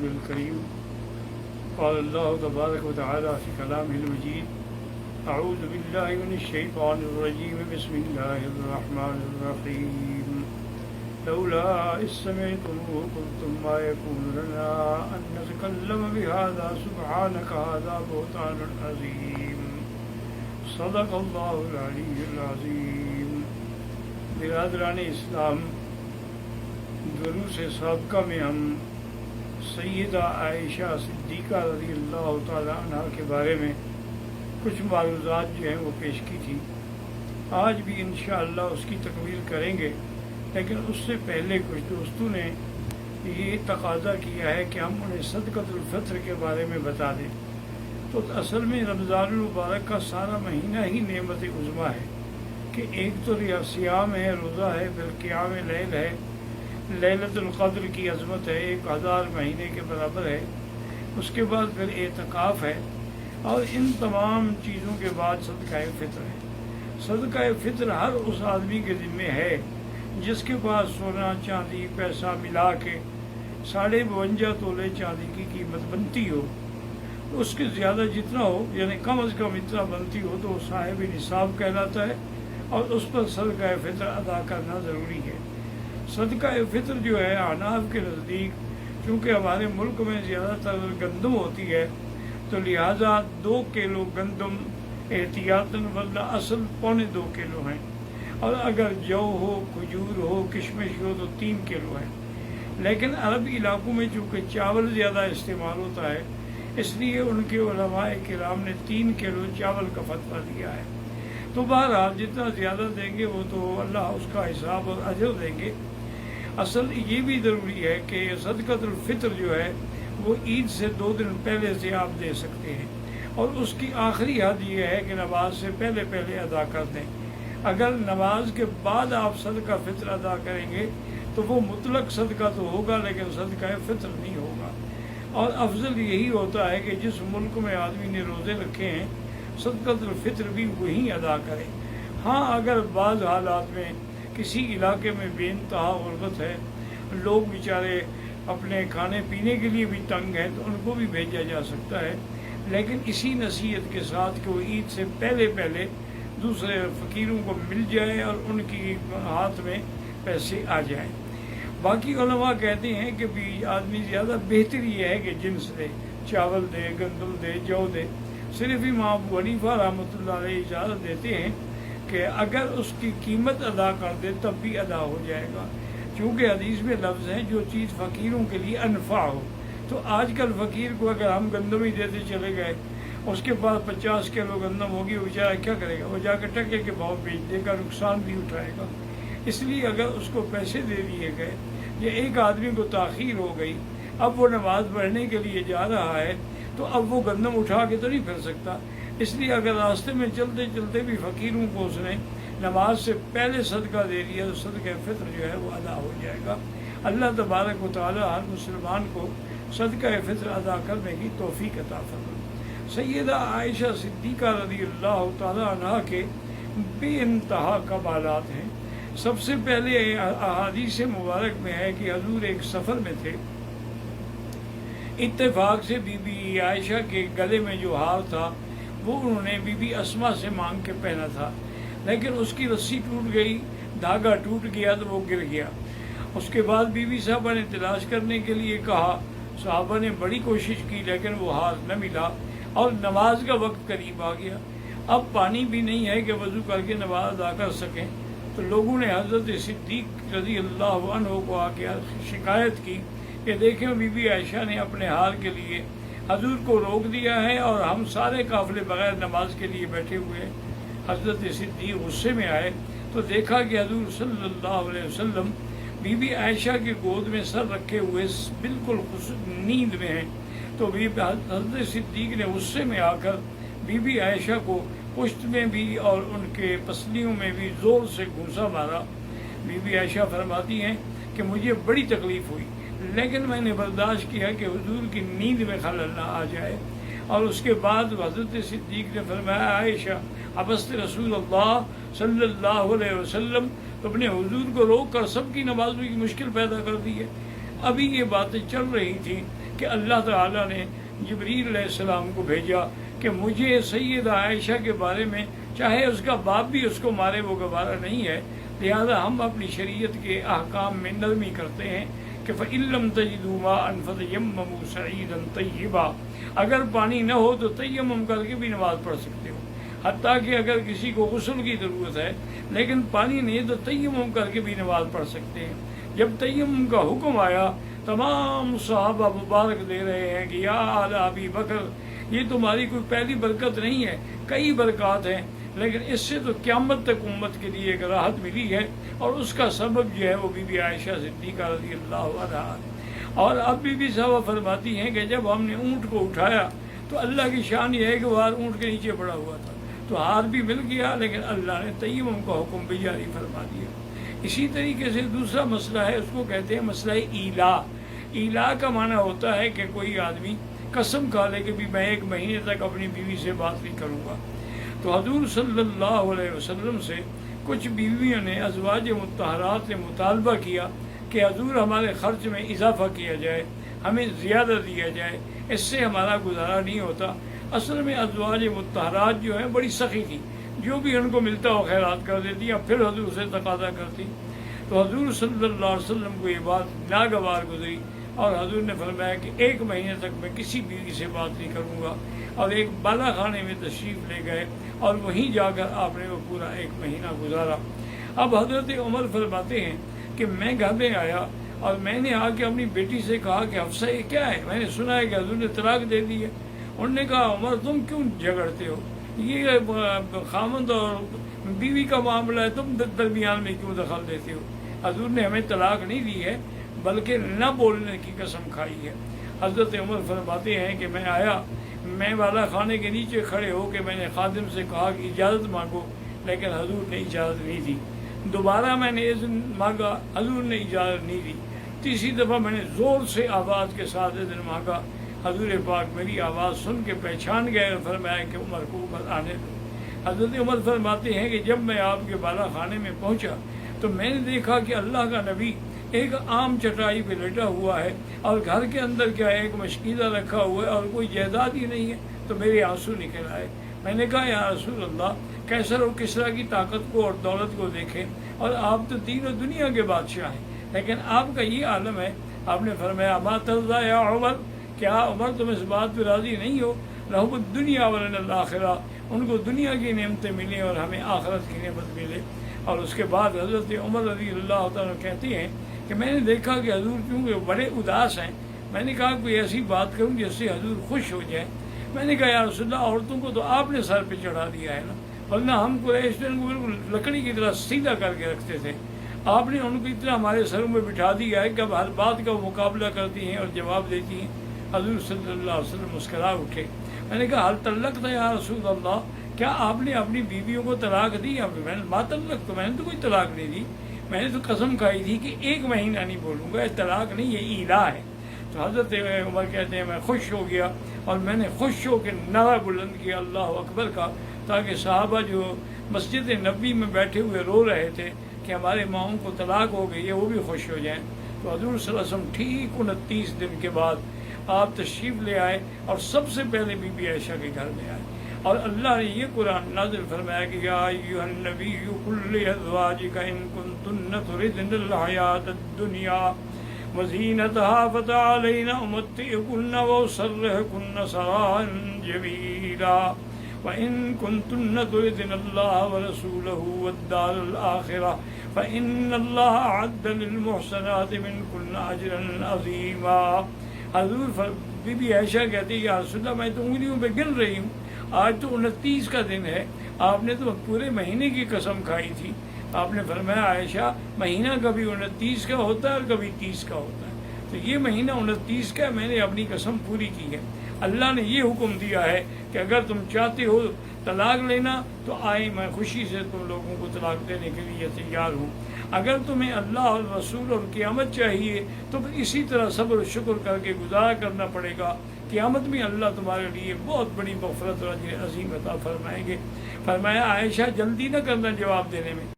الكريم قال الله تبارك وتعالى في كلامه المجيد أعوذ بالله من الشيطان الرجيم بسم الله الرحمن الرحيم لولا إذ سمعتموه قلتم ما يكون لنا أن نتكلم بهذا سبحانك هذا بهتان عظيم صدق الله العلي العظيم. برادران اسلام، دروس سابقہ میں ہم سیدہ عائشہ صدیقہ رضی اللہ تعالی عنہ کے بارے میں کچھ معلومات جو ہیں وہ پیش کی تھی. آج بھی انشاءاللہ اس کی تکمیل کریں گے، لیکن اس سے پہلے کچھ دوستوں نے یہ تقاضا کیا ہے کہ ہم انہیں صدقۃ الفطر کے بارے میں بتا دیں. تو اصل میں رمضان المبارک کا سارا مہینہ ہی نعمت عظمیٰ ہے کہ ایک تو سیام ہے، روزہ ہے، پھر قیام لیل ہے، لیلۃ القدر کی عظمت ہے، 1000 مہینے کے برابر ہے، اس کے بعد پھر اعتکاف ہے، اور ان تمام چیزوں کے بعد صدقہ فطر ہے. صدقہ فطر ہر اس آدمی کے ذمہ ہے جس کے پاس سونا چاندی پیسہ ملا کے 52.5 تولے چاندی کی قیمت بنتی ہو. اس کے زیادہ جتنا ہو، یعنی کم از کم اتنا بنتی ہو، تو وہ صاحب نصاب کہلاتا ہے، اور اس پر صدقہ فطر ادا کرنا ضروری ہے. صدقہ فطر جو ہے احناف کے نزدیک، چونکہ ہمارے ملک میں زیادہ تر گندم ہوتی ہے، تو لہٰذا 2 کلو گندم احتیاطاً، ورنہ اصل 2.25 کلو ہیں، اور اگر جو ہو، کھجور ہو، کشمش ہو تو 3 کلو ہے. لیکن عرب علاقوں میں چونکہ چاول زیادہ استعمال ہوتا ہے، اس لیے ان کے علماء کرام نے 3 کلو چاول کا فتویٰ دیا ہے. تو بہرحال جتنا زیادہ دیں گے وہ تو اللہ اس کا حساب اور اجر دیں گے. اصل یہ بھی ضروری ہے کہ صدقۃ الفطر جو ہے وہ عید سے 2 دن پہلے سے آپ دے سکتے ہیں، اور اس کی آخری حد یہ ہے کہ نماز سے پہلے ادا کر دیں. اگر نماز کے بعد آپ صدقہ فطر ادا کریں گے تو وہ مطلق صدقہ تو ہوگا، لیکن صدقہ فطر نہیں ہوگا. اور افضل یہی ہوتا ہے کہ جس ملک میں آدمی نے روزے رکھے ہیں، صدقۃ الفطر بھی وہیں ادا کرے. ہاں، اگر بعض حالات میں کسی علاقے میں بے انتہا غربت ہے، لوگ بیچارے اپنے کھانے پینے کے لیے بھی تنگ ہیں، تو ان کو بھی بھیجا جا سکتا ہے، لیکن اسی نصیحت کے ساتھ کہ وہ عید سے پہلے دوسرے فقیروں کو مل جائے اور ان کی ہاتھ میں پیسے آ جائیں. باقی علماء کہتے ہیں کہ بھی آدمی زیادہ بہتر یہ ہے کہ جنس دے، چاول دے، گندم دے، جو دے. صرف امام ابو حنیفہ رحمۃ اللہ علیہ اجازت دیتے ہیں کہ اگر اس کی قیمت ادا کر دے تب بھی ادا ہو جائے گا، کیونکہ حدیث میں لفظ ہیں جو چیز فقیروں کے لیے انفع ہو. تو آج کل فقیر کو اگر ہم گندم ہی دیتے چلے گئے، اس کے پاس 50 کلو گندم ہوگی، وہ بیچارہ کیا کرے گا؟ وہ جا کے ٹکے کے بھاؤ بیچ دے گا، نقصان بھی اٹھائے گا. اس لیے اگر اس کو پیسے دے دیے گئے، یا ایک آدمی کو تاخیر ہو گئی، اب وہ نماز پڑھنے کے لیے جا رہا ہے، تو اب وہ گندم اٹھا کے تو نہیں پھر سکتا. اس لیے اگر راستے میں چلتے چلتے بھی فقیروں کو اس نے نماز سے پہلے صدقہ دے دیا تو صدقہ فطر جو ہے وہ ادا ہو جائے گا. اللہ تبارک و تعالی ہر مسلمان کو صدقہ فطر ادا کرنے کی توفیق عطا فرمائے. سیدہ عائشہ صدیقہ رضی اللہ تعالی عنہ کے بے انتہا کمالات ہیں. سب سے پہلے احادیث مبارک میں ہے کہ حضور ایک سفر میں تھے، اتفاق سے بی بی عائشہ کے گلے میں جو ہار تھا وہ انہوں نے بی بی اسما سے مانگ کے پہنا تھا، لیکن اس کی رسی ٹوٹ گئی، دھاگا ٹوٹ گیا تو وہ گر گیا. اس کے بعد بی بی صاحبہ نے تلاش کرنے کے لیے کہا. صحابہ نے بڑی کوشش کی لیکن وہ ہار نہ ملا، اور نماز کا وقت قریب آ گیا. اب پانی بھی نہیں ہے کہ وضو کر کے نماز ادا کر سکیں، تو لوگوں نے حضرت صدیق رضی اللہ عنہ کو آ کے شکایت کی کہ دیکھیں بی بی عائشہ نے اپنے ہار کے لیے حضور کو روک دیا ہے، اور ہم سارے قافلے بغیر نماز کے لیے بیٹھے ہوئے ہیں. حضرت صدیق غصے میں آئے تو دیکھا کہ حضور صلی اللہ علیہ وسلم بی بی عائشہ کی گود میں سر رکھے ہوئے بالکل نیند میں ہیں. تو حضرت صدیق نے غصے میں آ کر بی بی عائشہ کو پشت میں بھی اور ان کے پسلیوں میں بھی زور سے گھونسا مارا. بی بی عائشہ فرماتی ہیں کہ مجھے بڑی تکلیف ہوئی، لیکن میں نے برداشت کیا کہ حضور کی نیند میں خلل نہ آ جائے. اور اس کے بعد حضرت صدیق نے فرمایا، عائشہ ابست رسول اللہ صلی اللہ علیہ وسلم، تم نے حضور کو روک کر سب کی نمازوں کی مشکل پیدا کر دی ہے. ابھی یہ باتیں چل رہی تھیں کہ اللہ تعالیٰ نے جبریل علیہ السلام کو بھیجا کہ مجھے سیدہ عائشہ کے بارے میں، چاہے اس کا باپ بھی اس کو مارے وہ گوارا نہیں ہے، لہذا ہم اپنی شریعت کے احکام میں نرمی کرتے ہیں کہ فَإِن لَّمْ تَجِدُوا مَاءً فَتَيَمَّمُوا صَعِيدًا طَيِّبًا، اگر پانی نہ ہو تو تیمم کر کے بھی نماز پڑھ سکتے ہو، حتیٰ کہ اگر کسی کو غسل کی ضرورت ہے لیکن پانی نہیں تو تیمم کر کے بھی نماز پڑھ سکتے ہیں۔ جب تیمم کا حکم آیا، تمام صحابہ مبارک دے رہے ہیں کہ یا آل ابی بکر، یہ تمہاری کوئی پہلی برکت نہیں ہے، کئی برکات ہیں، لیکن اس سے تو قیامت تک امت کے لیے ایک راحت ملی ہے، اور اس کا سبب جو ہے وہ بی بی عائشہ صدیقہ رضی اللہ عنہا۔ اور اب بی بی صاحبہ فرماتی ہیں کہ جب ہم نے اونٹ کو اٹھایا تو اللہ کی شان یہ ہے کہ وہ اونٹ کے نیچے پڑا ہوا تھا، تو ہاتھ بھی مل گیا، لیکن اللہ نے تیمم کا حکم بھی جاری فرما دیا۔ اسی طریقے سے دوسرا مسئلہ ہے، اس کو کہتے ہیں مسئلہ ایلا۔ ایلا کا معنی ہوتا ہے کہ کوئی آدمی قسم کھا لے کہ بھی میں 1 مہینے تک اپنی بیوی سے بات نہیں کروں گا۔ تو حضور صلی اللہ علیہ وسلم سے کچھ بیویوں نے، ازواج مطہرات نے مطالبہ کیا کہ حضور ہمارے خرچ میں اضافہ کیا جائے، ہمیں زیادہ دیا جائے، اس سے ہمارا گزارا نہیں ہوتا۔ اصل میں ازواج مطہرات جو ہیں بڑی سخی تھی، جو بھی ان کو ملتا ہو خیرات کر دیتی، اب پھر حضور سے تقاضا کرتی۔ تو حضور صلی اللہ علیہ وسلم کو یہ بات ناگوار گزری، اور حضور نے فرمایا کہ 1 مہینے تک میں کسی بیوی سے بات نہیں کروں گا، اور ایک بالا خانے میں تشریف لے گئے، اور وہیں جا کر آپ نے وہ پورا 1 مہینہ گزارا۔ اب حضرت عمر فرماتے ہیں کہ میں گھر میں آیا اور میں نے آ کے اپنی بیٹی سے کہا کہ حفصہ یہ کیا ہے، میں نے سنا ہے کہ حضور نے طلاق دے دی ہے۔ انہوں نے کہا عمر تم کیوں جھگڑتے ہو، یہ خامند اور بیوی کا معاملہ ہے، تم درمیان میں کیوں دخل دیتے ہو؟ حضور نے ہمیں طلاق نہیں دی ہے بلکہ نہ بولنے کی قسم کھائی ہے۔ حضرت عمر فرماتے ہیں کہ میں آیا، میں والا خانے کے نیچے کھڑے ہو کے میں نے خادم سے کہا کہ اجازت مانگو، لیکن حضور نے اجازت نہیں دی۔ دوبارہ میں نے اذن مانگا، حضور نے اجازت نہیں دی۔ تیسری دفعہ میں نے زور سے آواز کے ساتھ اذن مانگا، حضور پاک میری آواز سن کے پہچان گئے اور فرمایا کہ عمر کو اوپر آنے دو۔ حضرت عمر فرماتے ہیں کہ جب میں آپ کے بالا خانے میں پہنچا تو میں نے دیکھا کہ اللہ کا نبی ایک عام چٹائی پہ لیٹا ہوا ہے، اور گھر کے اندر کیا ایک مشکیزہ رکھا ہوا ہے، اور کوئی جائیداد ہی نہیں ہے۔ تو میرے آنسو نکل آئے۔ میں نے کہا یا رسول اللہ، کیسر و کسریٰ کی طاقت کو اور دولت کو دیکھیں، اور آپ تو دین و دنیا کے بادشاہ ہیں، لیکن آپ کا یہ عالم ہے۔ آپ نے فرمایا ما ترضیٰ یا عمر، کیا عمر تم اس بات پہ راضی نہیں ہو؟ لہم الدنیا ولنا الآخرہ، ان کو دنیا کی نعمتیں ملیں اور ہمیں آخرت کی نعمت ملے۔ اور اس کے بعد حضرت عمر رضی اللہ تعالیٰ کہتی ہیں کہ میں نے دیکھا کہ حضور کیونکہ بڑے اداس ہیں، میں نے کہا کوئی ایسی بات کروں جس سے حضور خوش ہو جائے۔ میں نے کہا یا رسول اللہ، عورتوں کو تو آپ نے سر پہ چڑھا دیا ہے نا، ورنہ ہم قریش نے ان کو بالکل لکڑی کی طرح سیدھا کر کے رکھتے تھے، آپ نے ان کو اتنا ہمارے سروں میں بٹھا دیا ہے کہ اب ہر بات کا مقابلہ کرتی ہیں اور جواب دیتی ہیں۔ حضور صلی اللہ علیہ وسلم مسکرا اٹھے۔ میں نے کہا حل طلقت یا رسول اللہ، کیا آپ نے اپنی بیویوں کو طلاق دی؟ میں نے ما طلقت، میں نے تو کوئی طلاق نہیں دی، میں نے تو قسم کھائی تھی کہ 1 مہینہ نہیں بولوں گا، یہ طلاق نہیں، یہ ایلا ہے۔ تو حضرت عمر کہتے ہیں میں خوش ہو گیا، اور میں نے خوش ہو کے نعرہ بلند کیا اللہ اکبر کا، تاکہ صحابہ جو مسجد نبوی میں بیٹھے ہوئے رو رہے تھے کہ ہمارے ماؤں کو طلاق ہو گئی ہے، وہ بھی خوش ہو جائیں۔ تو حضور صلی اللہ علیہ وسلم ٹھیک 29 دن کے بعد آپ تشریف لے آئے، اور سب سے پہلے بی بی عائشہ کے گھر میں آئے، اور اللہ نے یہ قرآن نازل فرمایا کہ یا ایھا النبی قل لازواجک ان کنتن تردن الحیاۃ الدنیا وزینتها فتعالین امتعکن واسرحکن سراحا جمیلا وَإِن كُنتُنَّ تُرِدْنَ اللَّهَ وَرَسُولَهُ وَالدَّارَ الْآخِرَةَ فَإِنَّ اللَّهَ أَعَدَّ لِلْمُحْسَنَاتِ مِنكُنَّ أَجْرًا عَظِيمًا۔ حضور بی بی عائشہ کہتی ہے یا رسول اللہ، میں تو انگلیوں پہ گن رہی ہوں، آج تو 29 کا دن ہے، آپ نے تو پورے مہینے کی قسم کھائی تھی۔ آپ نے فرمایا عائشہ، مہینہ کبھی 29 کا ہوتا ہے اور کبھی 30 کا ہوتا ہے، تو یہ مہینہ 29 کا، میں نے اپنی قسم پوری کی ہے۔ اللہ نے یہ حکم دیا ہے کہ اگر تم چاہتے ہو طلاق لینا تو آئیں، میں خوشی سے تم لوگوں کو طلاق دینے کے لیے تیار ہوں۔ اگر تمہیں اللہ اور رسول اور قیامت چاہیے تو پھر اسی طرح صبر و شکر کر کے گزارا کرنا پڑے گا، قیامت میں اللہ تمہارے لیے بہت بڑی مغفرت اور اجر عظیم عطا فرمائیں گے۔ فرمایا عائشہ جلدی نہ کرنا جواب دینے میں۔